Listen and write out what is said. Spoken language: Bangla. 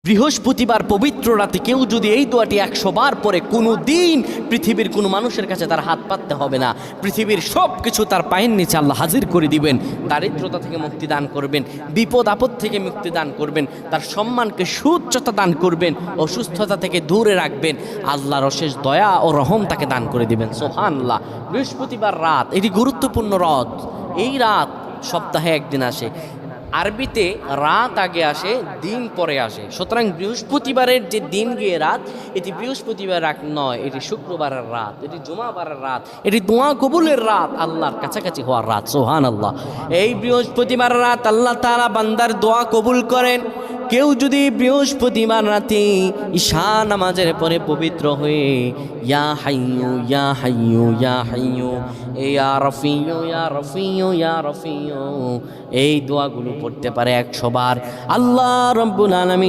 বৃহস্পতিবার পবিত্র রাতে কেউ যদি এই দোয়াটি 100 বার পরে কোনো দিন পৃথিবীর কোনো মানুষের কাছে তার হাত পাততে হবে না। পৃথিবীর সব কিছু তার পায়ের নিচে আল্লাহ হাজির করে দিবেন। দারিদ্রতা থেকে মুক্তি দান করবেন, বিপদ আপদ থেকে মুক্তি দান করবেন, তার সম্মানকে সুউচ্চতা দান করবেন, অসুস্থতা থেকে দূরে রাখবেন। আল্লাহর অশেষ দয়া ও রহম তাকে দান করে দিবেন। সুবহানাল্লাহ। বৃহস্পতিবার রাত এটি গুরুত্বপূর্ণ রাত। এই রাত সপ্তাহে একদিন আসে। আরবিতে রাত আগে আসে, দিন পরে আসে। সুতরাং বৃহস্পতিবারের যে দিন গিয়ে রাত, এটি বৃহস্পতিবার রাত নয়, এটি শুক্রবারের রাত, এটি জুমাবারের রাত, এটি দোয়া কবুলের রাত, আল্লাহর কাছাকাছি হওয়ার রাত। সুবহানাল্লাহ। এই বৃহস্পতিবার রাত আল্লাহ তাআলা বান্দার দোয়া কবুল করেন। কেউ যদি বৃহস্পতিবার রাতে ঈশা নামাজের পরে পবিত্র হয়ে ইয়া হাইয়ু ইয়া হাইয়ু ইয়া হাইয়ু ইয়া রফিয়ু ইয়া রফিয়ু ইয়া রফিয়ু এই দোয়াগুলো পড়তে পারে 100 বার, আল্লাহ রাব্বুল আলামিন